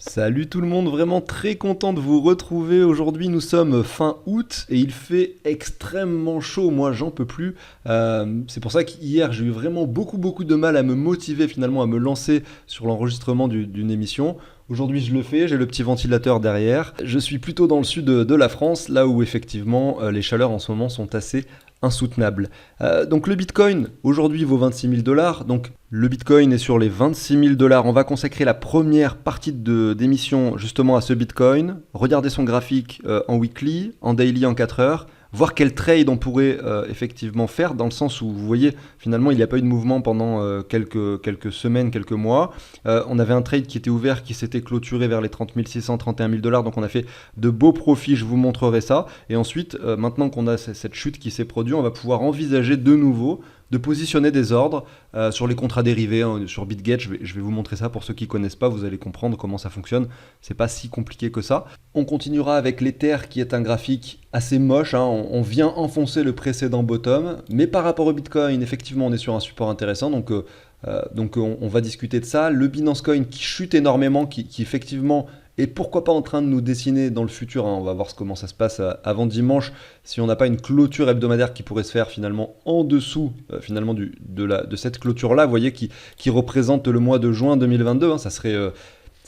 Salut tout le monde, vraiment très content de vous retrouver. Aujourd'hui nous sommes fin août et il fait extrêmement chaud, moi j'en peux plus. C'est pour ça qu'hier j'ai eu vraiment beaucoup de mal à me motiver finalement à me lancer sur l'enregistrement d'une émission. Aujourd'hui je le fais, j'ai le petit ventilateur derrière. Je suis plutôt dans le sud de la France, là où effectivement les chaleurs en ce moment sont assez insoutenables. Donc le Bitcoin aujourd'hui vaut 26 000 dollars. Donc le Bitcoin est sur les 26 000 dollars. On va consacrer la première partie d'émission justement à ce Bitcoin. Regarder son graphique en weekly, en daily en 4 heures. Voir quel trade on pourrait effectivement faire, dans le sens où vous voyez, finalement, il n'y a pas eu de mouvement pendant quelques semaines, quelques mois. On avait un trade qui était ouvert, qui s'était clôturé vers les 30 600, 31 000 dollars, donc on a fait de beaux profits, je vous montrerai ça. Et ensuite, maintenant qu'on a cette chute qui s'est produite, on va pouvoir envisager de nouveau de positionner des ordres sur les contrats dérivés, hein, sur BitGet. Je vais vous montrer ça pour ceux qui ne connaissent pas, vous allez comprendre comment ça fonctionne. C'est pas si compliqué que ça. On continuera avec l'Ether qui est un graphique assez moche, hein. On vient enfoncer le précédent bottom, mais par rapport au Bitcoin, effectivement, on est sur un support intéressant, donc on va discuter de ça. Le Binance Coin qui chute énormément, qui effectivement est pourquoi pas en train de nous dessiner dans le futur, hein. On va voir comment ça se passe avant dimanche, si on n'a pas une clôture hebdomadaire qui pourrait se faire finalement en dessous finalement de cette clôture-là, vous voyez, qui représente le mois de juin 2022, hein. Ça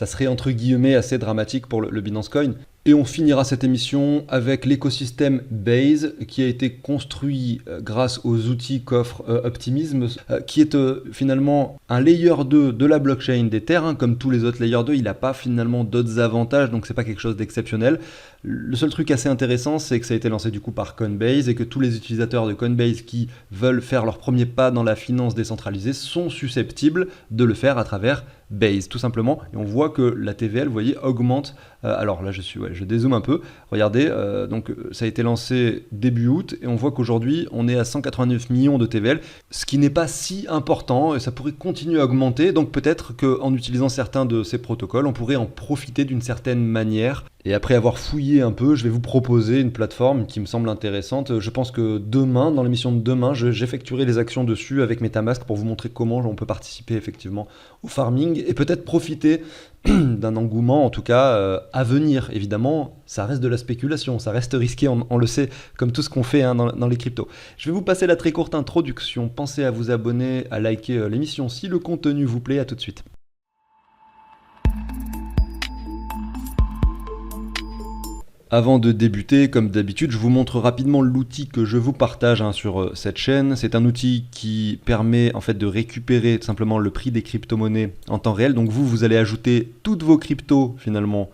serait entre guillemets assez dramatique pour le Binance Coin. Et on finira cette émission avec l'écosystème Base qui a été construit grâce aux outils qu'offre Optimism, qui est finalement un layer 2 de la blockchain d'Ether, hein. Comme tous les autres layer 2, il n'a pas finalement d'autres avantages, donc c'est pas quelque chose d'exceptionnel. Le seul truc assez intéressant, c'est que ça a été lancé du coup par Coinbase et que tous les utilisateurs de Coinbase qui veulent faire leur premier pas dans la finance décentralisée sont susceptibles de le faire à travers Base, tout simplement. Et on voit que la TVL, vous voyez, augmente. Alors là, je dézoome un peu. Regardez, donc ça a été lancé début août et on voit qu'aujourd'hui, on est à 189 millions de TVL, ce qui n'est pas si important et ça pourrait continuer à augmenter. Donc peut-être qu'en utilisant certains de ces protocoles, on pourrait en profiter d'une certaine manière. Et après avoir fouillé un peu, je vais vous proposer une plateforme qui me semble intéressante. Je pense que demain, dans l'émission de demain, j'effectuerai les actions dessus avec MetaMask pour vous montrer comment on peut participer effectivement au farming et peut-être profiter d'un engouement, en tout cas à venir. Évidemment, ça reste de la spéculation, ça reste risqué, on le sait, comme tout ce qu'on fait, hein, dans les cryptos. Je vais vous passer la très courte introduction. Pensez à vous abonner, à liker l'émission si le contenu vous plaît. À tout de suite. Avant de débuter, comme d'habitude, je vous montre rapidement l'outil que je vous partage, hein, sur cette chaîne. C'est un outil qui permet en fait de récupérer tout simplement le prix des crypto-monnaies en temps réel. Donc vous allez ajouter toutes vos cryptos finalement,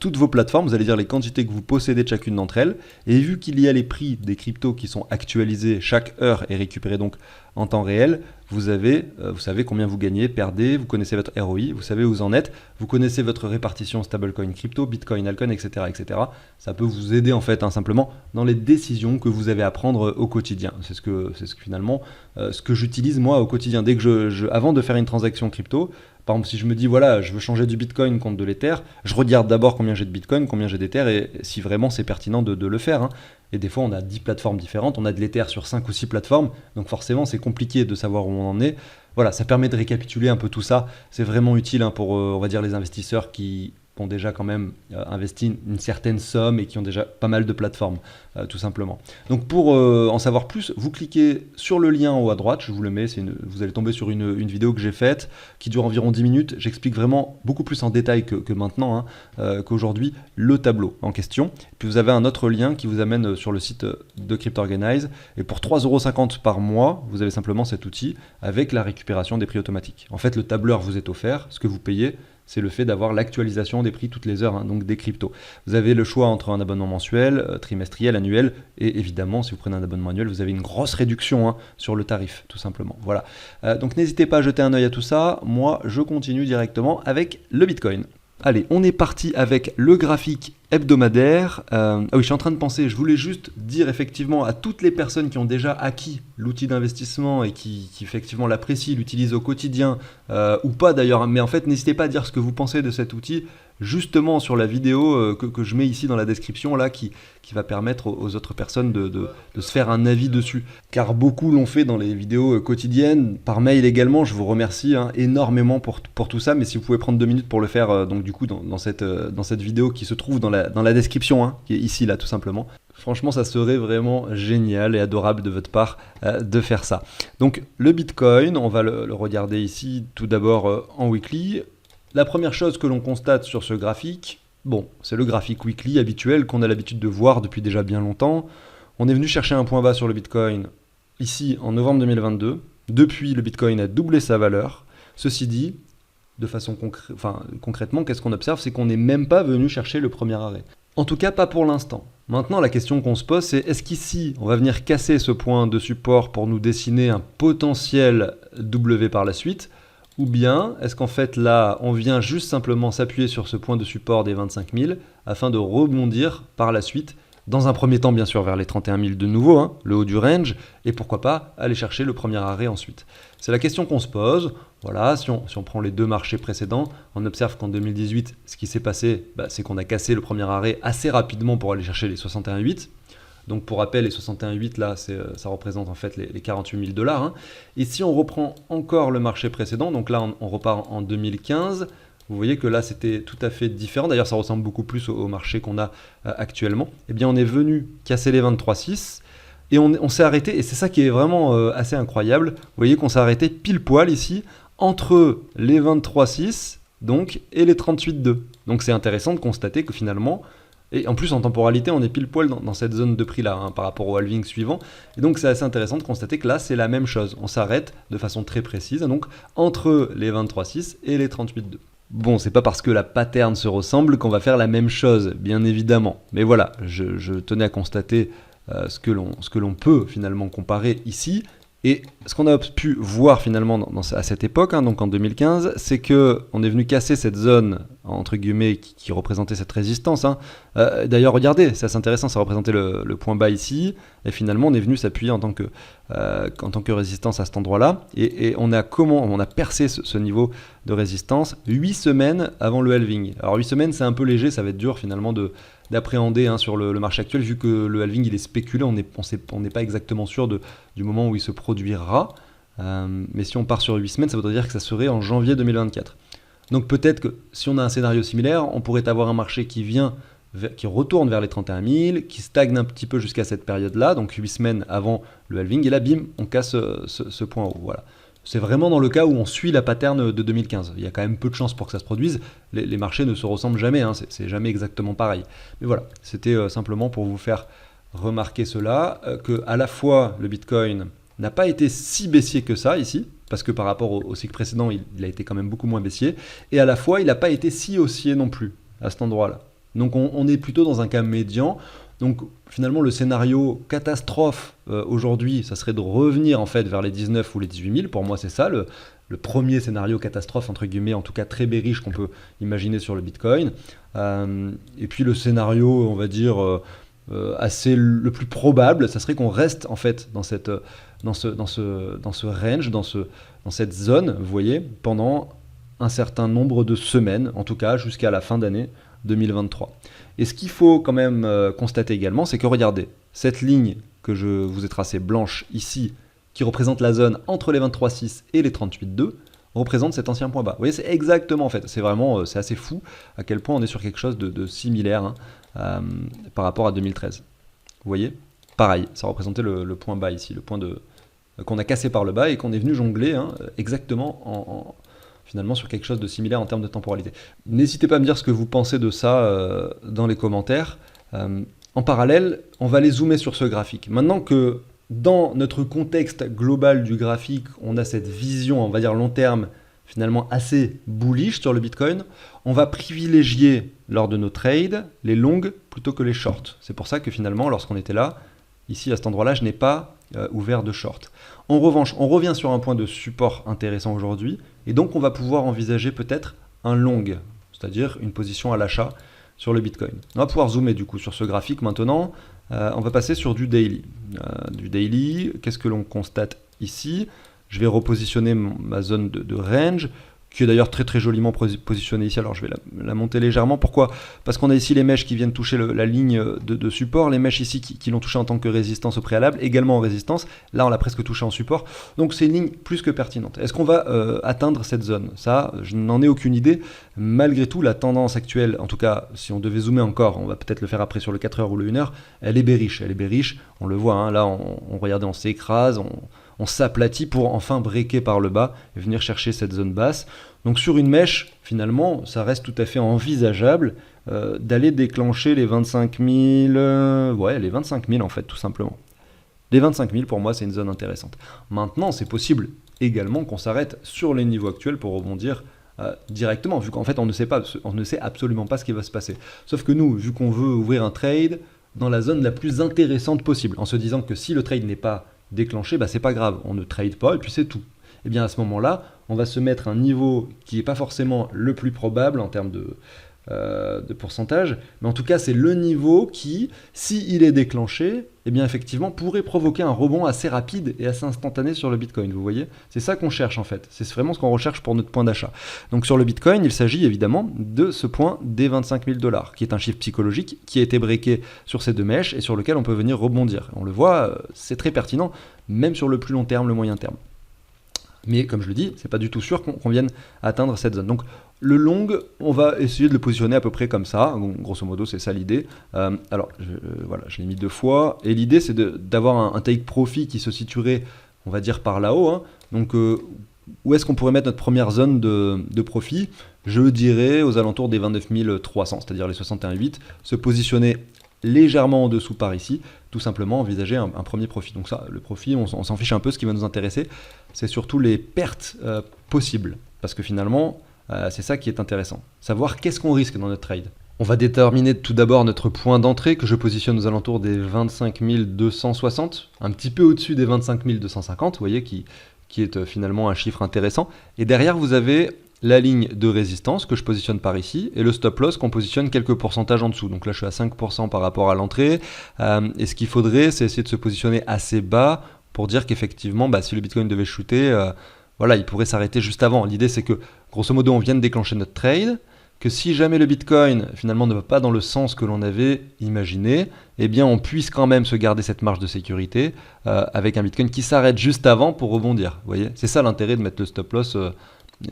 toutes vos plateformes, vous allez dire les quantités que vous possédez de chacune d'entre elles. Et vu qu'il y a les prix des cryptos qui sont actualisés chaque heure et récupérés donc en temps réel, vous savez combien vous gagnez, perdez, vous connaissez votre ROI, vous savez où vous en êtes, vous connaissez votre répartition stablecoin crypto, bitcoin, altcoin, etc., etc. Ça peut vous aider en fait, hein, simplement dans les décisions que vous avez à prendre au quotidien. C'est ce que finalement ce que j'utilise moi au quotidien. Dès que avant de faire une transaction crypto, par exemple, si je me dis, voilà, je veux changer du Bitcoin contre de l'Ether, je regarde d'abord combien j'ai de Bitcoin, combien j'ai d'Ether, et si vraiment c'est pertinent de le faire, hein. Et des fois, on a 10 plateformes différentes, on a de l'Ether sur 5 ou 6 plateformes, donc forcément, c'est compliqué de savoir où on en est. Voilà, ça permet de récapituler un peu tout ça. C'est vraiment utile, hein, pour, on va dire, les investisseurs qui ont déjà quand même investi une certaine somme et qui ont déjà pas mal de plateformes, tout simplement. Donc pour en savoir plus, vous cliquez sur le lien en haut à droite, je vous le mets, vous allez tomber sur une vidéo que j'ai faite qui dure environ 10 minutes. J'explique vraiment beaucoup plus en détail que maintenant, hein, qu'aujourd'hui, le tableau en question. Puis vous avez un autre lien qui vous amène sur le site de CryptOrganize et pour 3,50 € par mois, vous avez simplement cet outil avec la récupération des prix automatiques. En fait, le tableur vous est offert, ce que vous payez, c'est le fait d'avoir l'actualisation des prix toutes les heures, hein, donc des cryptos. Vous avez le choix entre un abonnement mensuel, trimestriel, annuel, et évidemment, si vous prenez un abonnement annuel, vous avez une grosse réduction, hein, sur le tarif, tout simplement. Voilà. Donc n'hésitez pas à jeter un œil à tout ça. Moi, je continue directement avec le Bitcoin. Allez, on est parti avec le graphique hebdomadaire. Ah oui, je suis en train de penser, je voulais juste dire effectivement à toutes les personnes qui ont déjà acquis l'outil d'investissement et qui effectivement l'apprécient, l'utilisent au quotidien, ou pas d'ailleurs, mais en fait n'hésitez pas à dire ce que vous pensez de cet outil, justement sur la vidéo que je mets ici dans la description, là, qui va permettre aux autres personnes de se faire un avis dessus. Car beaucoup l'ont fait dans les vidéos quotidiennes, par mail également, je vous remercie énormément pour tout ça, mais si vous pouvez prendre 2 minutes pour le faire, donc du coup dans cette vidéo qui se trouve dans la description, qui est ici, là, tout simplement. Franchement, ça serait vraiment génial et adorable de votre part de faire ça. Donc le Bitcoin, on va le regarder ici tout d'abord en weekly. La première chose que l'on constate sur ce graphique, bon, c'est le graphique weekly habituel qu'on a l'habitude de voir depuis déjà bien longtemps. On est venu chercher un point bas sur le Bitcoin ici en novembre 2022. Depuis, le Bitcoin a doublé sa valeur. Ceci dit, de façon concrètement, qu'est-ce qu'on observe? C'est qu'on n'est même pas venu chercher le premier arrêt. En tout cas, pas pour l'instant. Maintenant, la question qu'on se pose, c'est est-ce qu'ici, on va venir casser ce point de support pour nous dessiner un potentiel W par la suite? Ou bien, est-ce qu'en fait là, on vient juste simplement s'appuyer sur ce point de support des 25 000 afin de rebondir par la suite, dans un premier temps bien sûr vers les 31 000 de nouveau, le haut du range, et pourquoi pas aller chercher le premier arrêt ensuite. C'est la question qu'on se pose. Voilà, si on prend les deux marchés précédents, on observe qu'en 2018, ce qui s'est passé, c'est qu'on a cassé le premier arrêt assez rapidement pour aller chercher les 61,8. Donc pour rappel, les 61,8 là, ça représente en fait les 48 000 $. Et si on reprend encore le marché précédent, donc là on repart en 2015, vous voyez que là c'était tout à fait différent. D'ailleurs ça ressemble beaucoup plus au marché qu'on a actuellement. Eh bien on est venu casser les 23,6 et on s'est arrêté, et c'est ça qui est vraiment assez incroyable. Vous voyez qu'on s'est arrêté pile poil ici entre les 23,6 donc et les 38,2. Donc c'est intéressant de constater que finalement, et en plus en temporalité on est pile poil dans cette zone de prix là par rapport au halving suivant, et donc c'est assez intéressant de constater que là c'est la même chose, on s'arrête de façon très précise donc entre les 23,6 et les 38,2. Bon, c'est pas parce que la pattern se ressemble qu'on va faire la même chose, bien évidemment, mais voilà, je tenais à constater ce que l'on peut finalement comparer ici. Et ce qu'on a pu voir finalement à cette époque, donc en 2015, c'est qu'on est venu casser cette zone, entre guillemets, qui représentait cette résistance. D'ailleurs, regardez, c'est assez intéressant, ça représentait le point bas ici, et finalement on est venu s'appuyer en tant que résistance à cet endroit-là, et on a percé ce niveau de résistance 8 semaines avant le halving. Alors 8 semaines, c'est un peu léger, ça va être dur finalement d'appréhender sur le marché actuel, vu que le halving il est spéculé, on n'est pas exactement sûr du moment où il se produira. Mais si on part sur 8 semaines, ça voudrait dire que ça serait en janvier 2024. Donc peut-être que si on a un scénario similaire, on pourrait avoir un marché qui retourne vers les 31 000, qui stagne un petit peu jusqu'à cette période-là, donc 8 semaines avant le halving, et là bim, on casse ce point haut. Voilà. C'est vraiment dans le cas où on suit la pattern de 2015. Il y a quand même peu de chances pour que ça se produise. Les marchés ne se ressemblent jamais, c'est jamais exactement pareil. Mais voilà, c'était simplement pour vous faire remarquer cela, que à la fois le Bitcoin n'a pas été si baissier que ça ici, parce que par rapport au cycle précédent, il a été quand même beaucoup moins baissier, et à la fois il n'a pas été si haussier non plus à cet endroit-là. Donc on est plutôt dans un cas médian. Donc finalement le scénario catastrophe aujourd'hui, ça serait de revenir en fait vers les 19 ou les 18 000. Pour moi c'est ça le premier scénario catastrophe entre guillemets, en tout cas très bearish qu'on peut imaginer sur le Bitcoin. Et puis le scénario, on va dire assez le plus probable, ça serait qu'on reste en fait dans ce range, dans cette zone, vous voyez, pendant un certain nombre de semaines, en tout cas jusqu'à la fin d'année 2023. Et ce qu'il faut quand même constater également, c'est que regardez, cette ligne que je vous ai tracée blanche ici, qui représente la zone entre les 23,6 et les 38,2, représente cet ancien point bas. Vous voyez, c'est exactement en fait, c'est assez fou à quel point on est sur quelque chose de similaire par rapport à 2013. Vous voyez, pareil, ça représentait le point bas ici, le point qu'on a cassé par le bas et qu'on est venu jongler exactement finalement sur quelque chose de similaire en termes de temporalité. N'hésitez pas à me dire ce que vous pensez de ça dans les commentaires. En parallèle, on va aller zoomer sur ce graphique. Maintenant que dans notre contexte global du graphique, on a cette vision, on va dire long terme, finalement assez bullish sur le Bitcoin, on va privilégier lors de nos trades les longues plutôt que les shorts. C'est pour ça que finalement, lorsqu'on était là, ici à cet endroit-là, je n'ai pas ouvert de short. En revanche, on revient sur un point de support intéressant aujourd'hui, et donc on va pouvoir envisager peut-être un long, c'est-à-dire une position à l'achat sur le Bitcoin. On va pouvoir zoomer du coup sur ce graphique maintenant. On va passer sur du daily. Qu'est-ce que l'on constate ici? Je vais repositionner ma zone de range, qui est d'ailleurs très très joliment positionnée ici. Alors je vais la monter légèrement. Pourquoi? Parce qu'on a ici les mèches qui viennent toucher la ligne de support, les mèches ici qui l'ont touché en tant que résistance au préalable, également en résistance. Là on l'a presque touché en support. Donc c'est une ligne plus que pertinente. Est-ce qu'on va atteindre cette zone? Ça, je n'en ai aucune idée. Malgré tout, la tendance actuelle, en tout cas si on devait zoomer encore, on va peut-être le faire après sur le 4 heures ou le 1 heure, elle est bearish. Elle est bearish, on le voit, hein, là regardez, on s'écrase, on s'aplatit pour enfin breaker par le bas et venir chercher cette zone basse. Donc sur une mèche, finalement, ça reste tout à fait envisageable d'aller déclencher les 25 000, les 25 000 en fait, tout simplement. Les 25 000, pour moi, c'est une zone intéressante. Maintenant, c'est possible également qu'on s'arrête sur les niveaux actuels pour rebondir directement, vu qu'en fait, on ne sait absolument pas ce qui va se passer. Sauf que nous, vu qu'on veut ouvrir un trade dans la zone la plus intéressante possible, en se disant que si le trade n'est pas déclenché, c'est pas grave, on ne trade pas et puis c'est tout. Et bien à ce moment-là, on va se mettre un niveau qui n'est pas forcément le plus probable en termes de pourcentage, mais en tout cas c'est le niveau qui, s'il est déclenché, eh bien effectivement pourrait provoquer un rebond assez rapide et assez instantané sur le Bitcoin, vous voyez? C'est ça qu'on cherche en fait, c'est vraiment ce qu'on recherche pour notre point d'achat. Donc sur le Bitcoin, il s'agit évidemment de ce point des 25 000 $, qui est un chiffre psychologique qui a été breaké sur ces deux mèches et sur lequel on peut venir rebondir. On le voit, c'est très pertinent, même sur le plus long terme, le moyen terme. Mais comme je le dis, c'est pas du tout sûr qu'on vienne atteindre cette zone. Donc le long, on va essayer de le positionner à peu près comme ça. Donc, grosso modo, c'est ça l'idée. Alors, voilà, je l'ai mis 2 fois. Et l'idée, c'est d'avoir un take profit qui se situerait, on va dire, par là-haut. Hein. Donc, où est-ce qu'on pourrait mettre notre première zone de profit? Je dirais aux alentours des 29 300, c'est-à-dire les 61,8. Se positionner légèrement en dessous par ici, tout simplement envisager un premier profit. Donc ça, le profit, on s'en fiche un peu. Ce qui va nous intéresser, c'est surtout les pertes possibles. Parce que finalement, c'est ça qui est intéressant. Savoir qu'est-ce qu'on risque dans notre trade. On va déterminer tout d'abord notre point d'entrée que je positionne aux alentours des 25 260, un petit peu au-dessus des 25 250, vous voyez, qui est finalement un chiffre intéressant. Et derrière, vous avez la ligne de résistance que je positionne par ici et le stop loss qu'on positionne quelques pourcentages en dessous. Donc là, je suis à 5% par rapport à l'entrée. Et ce qu'il faudrait, c'est essayer de se positionner assez bas pour dire qu'effectivement, si le Bitcoin devait shooter, voilà, il pourrait s'arrêter juste avant. L'idée, c'est que, grosso modo, on vient de déclencher notre trade, que si jamais le Bitcoin, finalement, ne va pas dans le sens que l'on avait imaginé, eh bien, on puisse quand même se garder cette marge de sécurité avec un Bitcoin qui s'arrête juste avant pour rebondir. Vous voyez, c'est ça l'intérêt de mettre le stop loss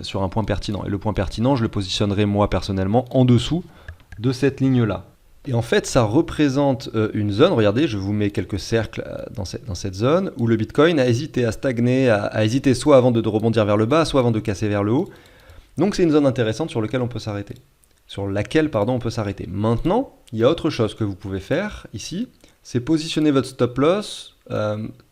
sur un point pertinent. Et le point pertinent, je le positionnerai moi personnellement en dessous de cette ligne-là. Et en fait, ça représente une zone, regardez, je vous mets quelques cercles dans cette zone, où le Bitcoin a hésité à stagner, a hésité soit avant de rebondir vers le bas, soit avant de casser vers le haut. Donc c'est une zone intéressante sur laquelle on peut s'arrêter. On peut s'arrêter. Maintenant, il y a autre chose que vous pouvez faire ici, c'est positionner votre stop loss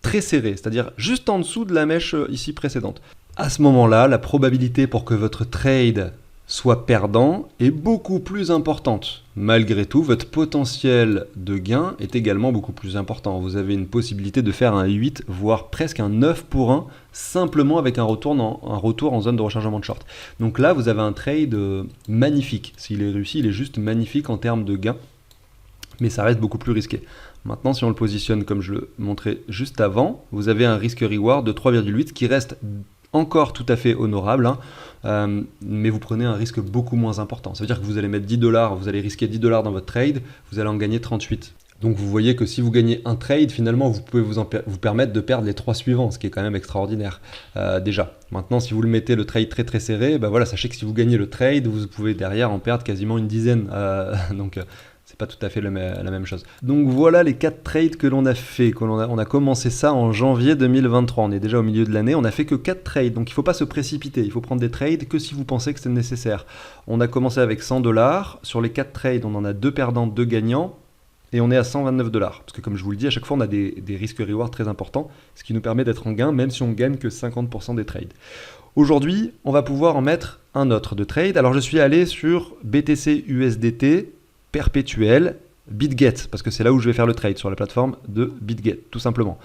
très serré, c'est-à-dire juste en dessous de la mèche ici précédente. À ce moment-là, la probabilité pour que votre trade soit perdant est beaucoup plus importante. Malgré tout, votre potentiel de gain est également beaucoup plus important. Vous avez une possibilité de faire un 8, voire presque un 9 pour 1, simplement avec un retour en zone de rechargement de short. Donc là, vous avez un trade magnifique. S'il est réussi, il est juste magnifique en termes de gain, mais ça reste beaucoup plus risqué. Maintenant, si on le positionne comme je le montrais juste avant, vous avez un risque-reward de 3,8 qui reste encore tout à fait honorable, hein, mais vous prenez un risque beaucoup moins important. Ça veut dire que vous allez mettre 10 $, vous allez risquer 10 $ dans votre trade, vous allez en gagner 38. Donc vous voyez que si vous gagnez un trade, finalement vous pouvez vous permettre de perdre les 3 suivants, ce qui est quand même extraordinaire déjà. Maintenant, si vous le mettez le trade très très serré, voilà, sachez que si vous gagnez le trade, vous pouvez derrière en perdre quasiment une dizaine. Donc c'est pas tout à fait la même chose. Donc voilà les 4 trades que l'on a fait. On a commencé ça en janvier 2023. On est déjà au milieu de l'année. On n'a fait que 4 trades. Donc il ne faut pas se précipiter. Il faut prendre des trades que si vous pensez que c'est nécessaire. On a commencé avec 100 $. Sur les 4 trades, on en a 2 perdants, 2 gagnants. Et on est à 129 $. Parce que comme je vous le dis, à chaque fois, on a des risques-reward très importants. Ce qui nous permet d'être en gain, même si on gagne que 50% des trades. Aujourd'hui, on va pouvoir en mettre un autre de trade. Alors je suis allé sur BTC USDT perpétuel BitGet, parce que c'est là où je vais faire le trade, sur la plateforme de BitGet, tout simplement.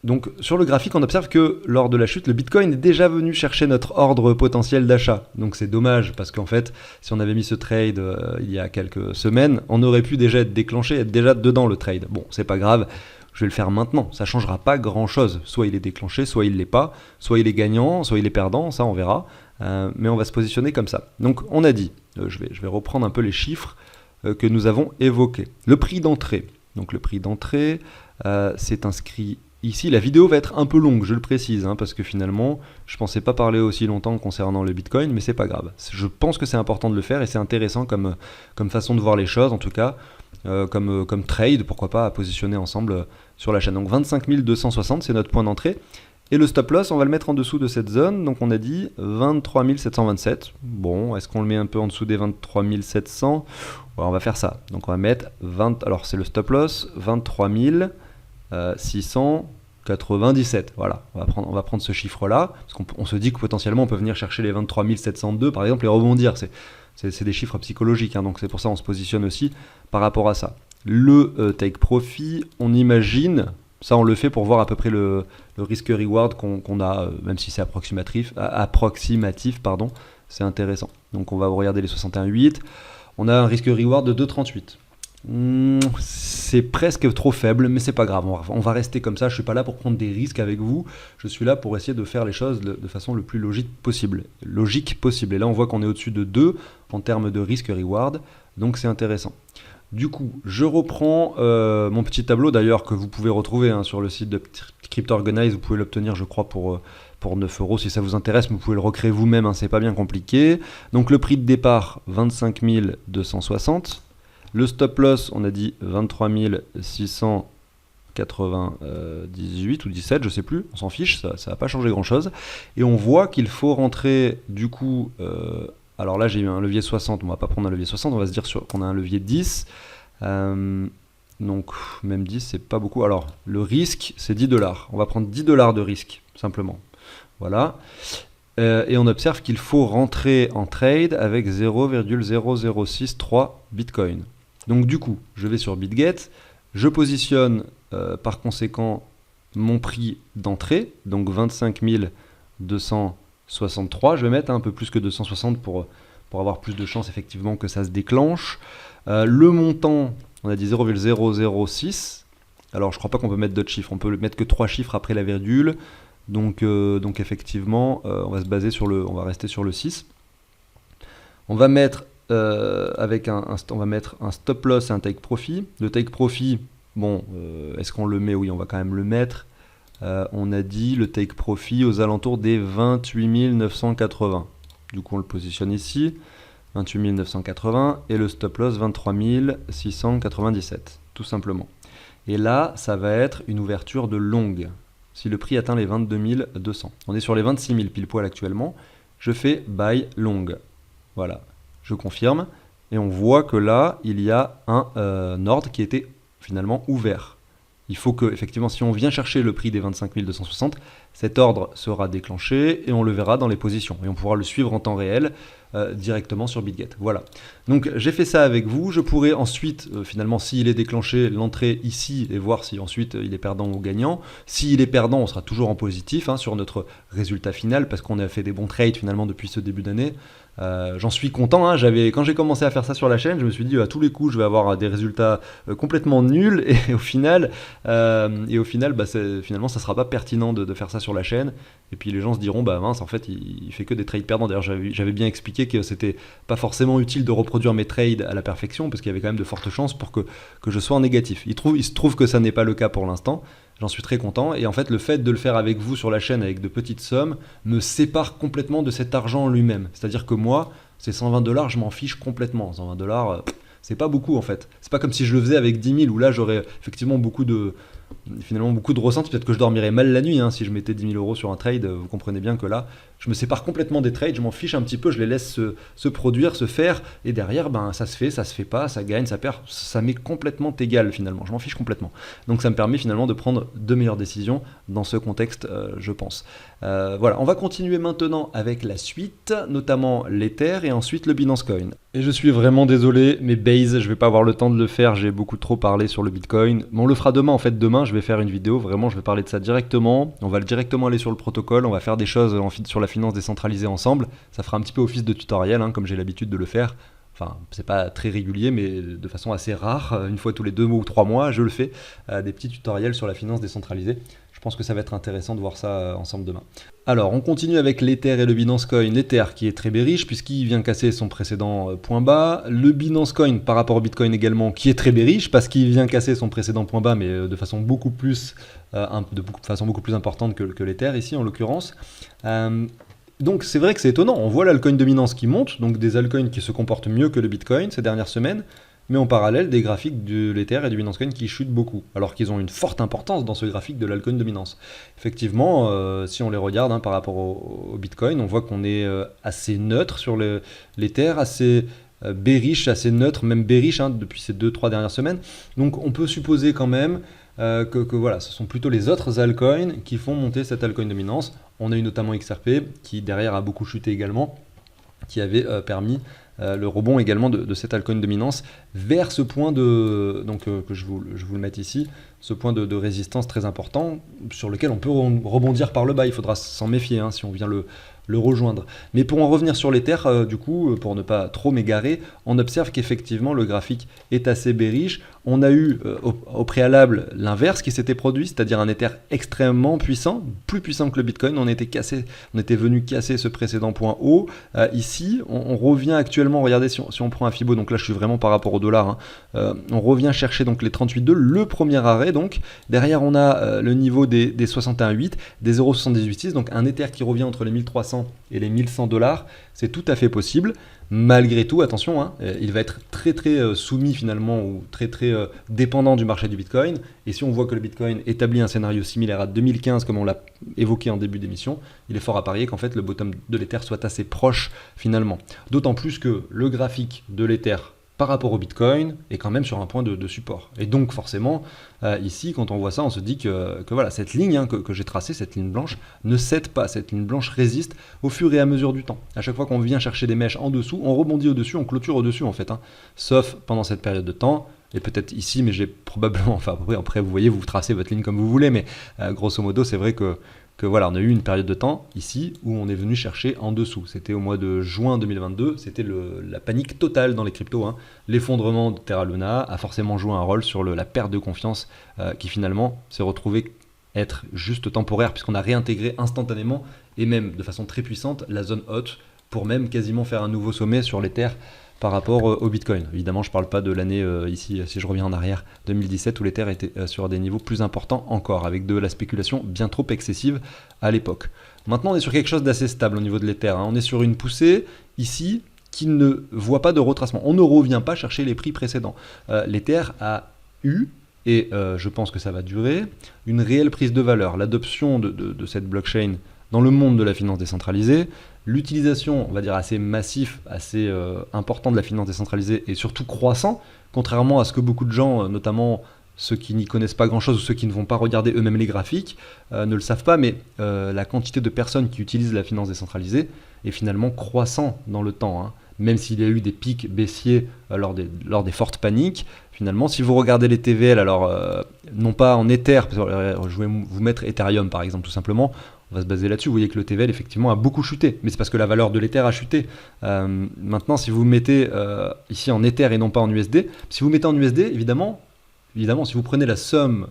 Donc sur le graphique, on observe que lors de la chute, le Bitcoin est déjà venu chercher notre ordre potentiel d'achat. Donc c'est dommage parce qu'en fait, si on avait mis ce trade il y a quelques semaines, on aurait pu déjà être déclenché, être déjà dedans le trade. Bon, c'est pas grave, je vais le faire maintenant. Ça changera pas grand-chose. Soit il est déclenché, soit il l'est pas. Soit il est gagnant, soit il est perdant, ça on verra. Mais on va se positionner comme ça. Donc on a dit, je vais reprendre un peu les chiffres que nous avons évoqués. Le prix d'entrée. Donc le prix d'entrée, c'est inscrit ici. La vidéo va être un peu longue, je le précise, parce que finalement, je pensais pas parler aussi longtemps concernant le Bitcoin, mais c'est pas grave. Je pense que c'est important de le faire et c'est intéressant comme façon de voir les choses, en tout cas, comme trade, pourquoi pas, à positionner ensemble sur la chaîne. Donc 25 260, c'est notre point d'entrée. Et le stop loss, on va le mettre en dessous de cette zone. Donc on a dit 23 727. Bon, est-ce qu'on le met un peu en dessous des 23 700 ? Ouais, on va faire ça. Donc on va mettre 20. Alors c'est le stop loss, 23 697. Voilà, on va prendre ce chiffre-là. Parce qu'on se dit que potentiellement on peut venir chercher les 23 702 par exemple et rebondir. C'est des chiffres psychologiques. Donc c'est pour ça qu'on se positionne aussi par rapport à ça. Le take profit, on imagine. Ça, on le fait pour voir à peu près le risque-reward qu'on a, même si c'est approximatif, c'est intéressant. Donc on va regarder les 61,8. On a un risque-reward de 2,38. C'est presque trop faible, mais c'est pas grave. On va rester comme ça. Je suis pas là pour prendre des risques avec vous. Je suis là pour essayer de faire les choses de façon le plus logique possible. Et là, on voit qu'on est au-dessus de 2 en termes de risque-reward. Donc c'est intéressant. Du coup, je reprends mon petit tableau d'ailleurs que vous pouvez retrouver sur le site de CryptoOrganize. Vous pouvez l'obtenir, je crois, pour 9 € si ça vous intéresse. Mais vous pouvez le recréer vous-même, c'est pas bien compliqué. Donc le prix de départ, 25 260. Le stop loss, on a dit 23 698 ou 17, je sais plus. On s'en fiche, ça va pas changer grand-chose. Et on voit qu'il faut rentrer du coup... alors là, j'ai eu un levier 60, on va pas prendre un levier 60, on va se dire qu'on a un levier 10. Donc, même 10, c'est pas beaucoup. Alors, le risque, c'est 10 $. On va prendre 10 $ de risque, simplement. Voilà. Et on observe qu'il faut rentrer en trade avec 0,0063 Bitcoin. Donc, du coup, je vais sur BitGet, je positionne par conséquent mon prix d'entrée, donc 25 263, je vais mettre un peu plus que 260 pour avoir plus de chances effectivement que ça se déclenche. Le montant, on a dit 0,006. Alors je crois pas qu'on peut mettre d'autres chiffres, on peut mettre que 3 chiffres après la virgule. Donc effectivement, on va rester sur le 6. On va mettre on va mettre un stop loss et un take profit. Le take profit, bon, est-ce qu'on le met? Oui, on va quand même le mettre. On a dit le take profit aux alentours des 28 980. Du coup, on le positionne ici, 28 980, et le stop loss 23 697, tout simplement. Et là, ça va être une ouverture de longue, si le prix atteint les 22 200. On est sur les 26 000 pile poil actuellement. Je fais buy long. Voilà, je confirme. Et on voit que là, il y a un ordre qui était finalement ouvert. Il faut que, effectivement, si on vient chercher le prix des 25 260, cet ordre sera déclenché et on le verra dans les positions. Et on pourra le suivre en temps réel directement sur BitGet. Voilà. Donc j'ai fait ça avec vous. Je pourrais ensuite, finalement, s'il est déclenché, l'entrer ici et voir si ensuite il est perdant ou gagnant. S'il est perdant, on sera toujours en positif sur notre résultat final parce qu'on a fait des bons trades finalement depuis ce début d'année. J'en suis content. Quand j'ai commencé à faire ça sur la chaîne, je me suis dit à tous les coups je vais avoir des résultats complètement nuls et au final, finalement ça sera pas pertinent de faire ça sur la chaîne. Et puis les gens se diront mince, en fait il fait que des trades perdants. D'ailleurs j'avais bien expliqué que c'était pas forcément utile de reproduire mes trades à la perfection parce qu'il y avait quand même de fortes chances pour que je sois en négatif. Il se trouve que ça n'est pas le cas pour l'instant. J'en suis très content et en fait le fait de le faire avec vous sur la chaîne avec de petites sommes me sépare complètement de cet argent lui-même. C'est-à-dire que moi, ces 120 $, je m'en fiche complètement. 120 $, c'est pas beaucoup en fait. C'est pas comme si je le faisais avec 10 000 où là j'aurais effectivement beaucoup de ressenti. Peut-être que je dormirais mal la nuit si je mettais 10 000 € sur un trade. Vous comprenez bien que là, je me sépare complètement des trades, je m'en fiche un petit peu, je les laisse se produire, se faire, et derrière, ça se fait pas, ça gagne, ça perd, ça m'est complètement égal finalement, je m'en fiche complètement. Donc ça me permet finalement de prendre de meilleures décisions dans ce contexte, je pense. Voilà, on va continuer maintenant avec la suite, notamment l'Ether et ensuite le Binance Coin. Et je suis vraiment désolé, mais Base, je vais pas avoir le temps de le faire, j'ai beaucoup trop parlé sur le Bitcoin. Mais on le fera demain en fait, demain demain, je vais faire une vidéo, vraiment, je vais parler de ça directement. On va directement aller sur le protocole, on va faire des choses sur la finance décentralisée ensemble. Ça fera un petit peu office de tutoriel, hein, comme j'ai l'habitude de le faire. Enfin, c'est pas très régulier, mais de façon assez rare, une fois tous les 2 mois ou 3 mois, je le fais, des petits tutoriels sur la finance décentralisée. Je pense que ça va être intéressant de voir ça ensemble demain. Alors, on continue avec l'Ether et le Binance Coin. L'Ether qui est très bearish puisqu'il vient casser son précédent point bas. Le Binance Coin par rapport au Bitcoin également qui est très bearish parce qu'il vient casser son précédent point bas, mais de façon beaucoup plus, importante que l'Ether ici en l'occurrence. Donc c'est vrai que c'est étonnant, on voit l'altcoin dominance qui monte, donc des altcoins qui se comportent mieux que le Bitcoin ces dernières semaines, mais en parallèle des graphiques de l'Ether et du Binance Coin qui chutent beaucoup, alors qu'ils ont une forte importance dans ce graphique de l'altcoin dominance. Effectivement, si on les regarde par rapport au Bitcoin, on voit qu'on est assez neutre sur l'Ether, assez bearish, assez neutre, même bearish depuis ces 2-3 dernières semaines. Donc on peut supposer quand même que voilà, ce sont plutôt les autres altcoins qui font monter cette altcoin dominance. On a eu notamment XRP qui derrière a beaucoup chuté également, qui avait permis le rebond également de cette altcoin dominance vers ce point de, donc que je vous le mette ici, ce point de résistance très important sur lequel on peut rebondir par le bas. Il faudra s'en méfier si on vient le rejoindre. Mais pour en revenir sur l'Ether, du coup, pour ne pas trop m'égarer, on observe qu'effectivement le graphique est assez bearish. On a eu au préalable l'inverse qui s'était produit, c'est-à-dire un Ether extrêmement puissant, plus puissant que le Bitcoin. On était venu casser ce précédent point haut. Ici, on revient actuellement, regardez si on prend un Fibo, donc là je suis vraiment par rapport au dollar, on revient chercher donc les 38,2, le premier arrêt donc. Derrière on a le niveau des 61,8, des 0,786, donc un Ether qui revient entre les 1300 et les 1100 $, c'est tout à fait possible. Malgré tout, attention, il va être très très soumis finalement ou très très dépendant du marché du Bitcoin. Et si on voit que le Bitcoin établit un scénario similaire à 2015 comme on l'a évoqué en début d'émission, il est fort à parier qu'en fait le bottom de l'Ether soit assez proche finalement. D'autant plus que le graphique de l'Ether par rapport au Bitcoin est quand même sur un point de support. Et donc forcément, ici, quand on voit ça, on se dit que voilà, cette ligne que j'ai tracée, cette ligne blanche, ne cède pas. Cette ligne blanche résiste au fur et à mesure du temps. À chaque fois qu'on vient chercher des mèches en dessous, on rebondit au-dessus, on clôture au-dessus en fait. Sauf pendant cette période de temps, et peut-être ici, mais j'ai probablement, enfin après vous voyez, vous tracez votre ligne comme vous voulez, mais grosso modo, c'est vrai que voilà, on a eu une période de temps ici où on est venu chercher en dessous. C'était au mois de juin 2022, c'était la panique totale dans les cryptos. L'effondrement de Terra Luna a forcément joué un rôle sur la perte de confiance qui finalement s'est retrouvée être juste temporaire puisqu'on a réintégré instantanément et même de façon très puissante la zone haute pour même quasiment faire un nouveau sommet sur l'Ether par rapport au Bitcoin. Évidemment, je ne parle pas de l'année ici, si je reviens en arrière, 2017, où l'Ether était sur des niveaux plus importants encore, avec de la spéculation bien trop excessive à l'époque. Maintenant, on est sur quelque chose d'assez stable au niveau de l'Ether. On est sur une poussée, ici, qui ne voit pas de retracement. On ne revient pas chercher les prix précédents. L'Ether a eu, et je pense que ça va durer, une réelle prise de valeur. L'adoption de cette blockchain dans le monde de la finance décentralisée, l'utilisation, on va dire, assez massif, assez important de la finance décentralisée et surtout croissant, contrairement à ce que beaucoup de gens, notamment ceux qui n'y connaissent pas grand-chose ou ceux qui ne vont pas regarder eux-mêmes les graphiques, ne le savent pas, mais la quantité de personnes qui utilisent la finance décentralisée est finalement croissant dans le temps. Même s'il y a eu des pics baissiers lors des fortes paniques, finalement, si vous regardez les TVL, alors non pas en Ether, je vais vous mettre Ethereum par exemple tout simplement, on va se baser là-dessus. Vous voyez que le TVL effectivement a beaucoup chuté, mais c'est parce que la valeur de l'Ether a chuté. Maintenant, si vous mettez ici en Ether et non pas en USD, si vous mettez en USD, évidemment, si vous prenez la somme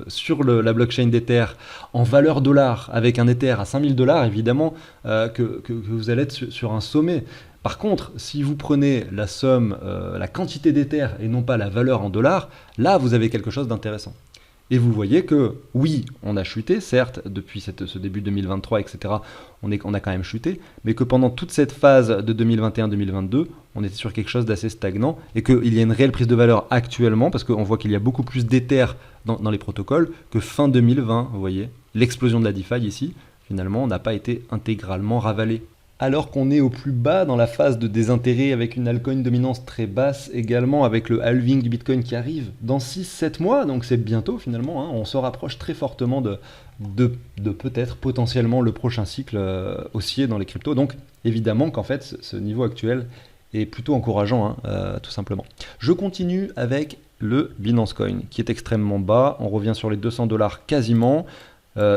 sur la blockchain d'Ether en valeur dollar avec un Ether à 5000 $, évidemment que vous allez être sur un sommet. Par contre, si vous prenez la somme, la quantité d'Ether et non pas la valeur en dollars, là vous avez quelque chose d'intéressant. Et vous voyez que oui, on a chuté, certes, depuis ce début 2023, etc., on a quand même chuté, mais que pendant toute cette phase de 2021-2022, on était sur quelque chose d'assez stagnant et qu'il y a une réelle prise de valeur actuellement parce qu'on voit qu'il y a beaucoup plus d'Ether dans les protocoles que fin 2020, vous voyez. L'explosion de la DeFi ici, finalement, n'a pas été intégralement ravalée. Alors qu'on est au plus bas dans la phase de désintérêt avec une altcoin dominance très basse également, avec le halving du Bitcoin qui arrive dans 6-7 mois, donc c'est bientôt finalement, on se rapproche très fortement de peut-être potentiellement le prochain cycle haussier dans les cryptos. Donc évidemment qu'en fait ce niveau actuel est plutôt encourageant, tout simplement. Je continue avec le Binance Coin, qui est extrêmement bas. On revient sur les 200 $ quasiment.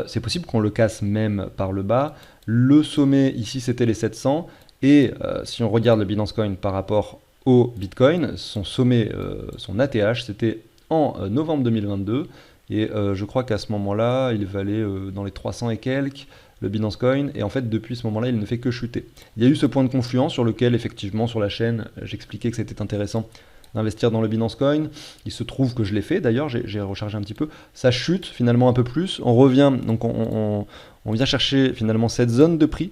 C'est possible qu'on le casse même par le bas. Le sommet ici, c'était les 700. Et si on regarde le Binance Coin par rapport au Bitcoin, son sommet, son ATH, c'était en novembre 2022. Et je crois qu'à ce moment-là, il valait dans les 300 et quelques, le Binance Coin. Et en fait, depuis ce moment-là, il ne fait que chuter. Il y a eu ce point de confluence sur lequel, effectivement, sur la chaîne, j'expliquais que c'était intéressant d'investir dans le Binance Coin. Il se trouve que je l'ai fait, d'ailleurs, j'ai rechargé un petit peu. Ça chute finalement un peu plus. On revient, donc on vient chercher finalement cette zone de prix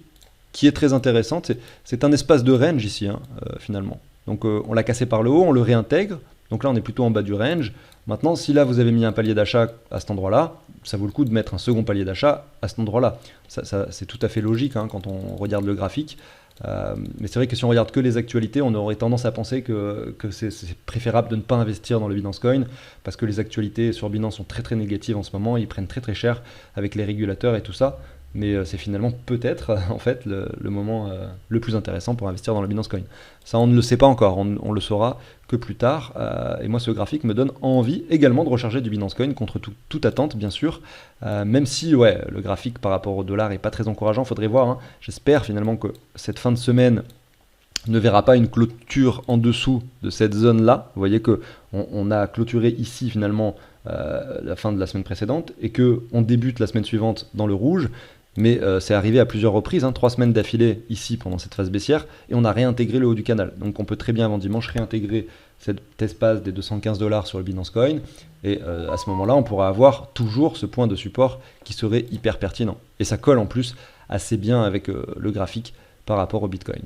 qui est très intéressante. C'est un espace de range ici, hein, finalement. Donc on l'a cassé par le haut, on le réintègre. Donc là, on est plutôt en bas du range. Maintenant, si là, vous avez mis un palier d'achat à cet endroit-là, ça vaut le coup de mettre un second palier d'achat à cet endroit-là. C'est tout à fait logique hein, quand on regarde le graphique. Mais c'est vrai que si on regarde que les actualités, on aurait tendance à penser que c'est préférable de ne pas investir dans le Binance Coin parce que les actualités sur Binance sont très très négatives en ce moment, ils prennent très très cher avec les régulateurs et tout ça. Mais c'est finalement peut-être en fait le moment le plus intéressant pour investir dans le Binance Coin. Ça, on ne le sait pas encore, on le saura que plus tard. Et moi, ce graphique me donne envie également de recharger du Binance Coin contre toute attente, bien sûr. Même si ouais, le graphique par rapport au dollar n'est pas très encourageant, il faudrait voir. Hein. J'espère finalement que cette fin de semaine ne verra pas une clôture en dessous de cette zone-là. Vous voyez qu'on a clôturé ici finalement la fin de la semaine précédente et qu'on débute la semaine suivante dans le rouge. Mais c'est arrivé à plusieurs reprises, hein, 3 semaines d'affilée ici pendant cette phase baissière, et on a réintégré le haut du canal. Donc on peut très bien avant dimanche réintégrer cet espace des 215 $ sur le Binance Coin, et à ce moment-là, on pourra avoir toujours ce point de support qui serait hyper pertinent. Et ça colle en plus assez bien avec le graphique par rapport au Bitcoin.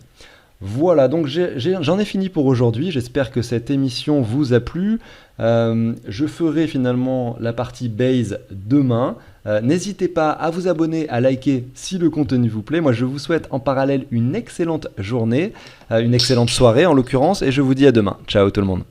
Voilà, donc j'en ai fini pour aujourd'hui. J'espère que cette émission vous a plu. Je ferai finalement la partie base demain. N'hésitez pas à vous abonner, à liker si le contenu vous plaît. Moi, je vous souhaite en parallèle une excellente journée, une excellente soirée en l'occurrence, et je vous dis à demain. Ciao tout le monde.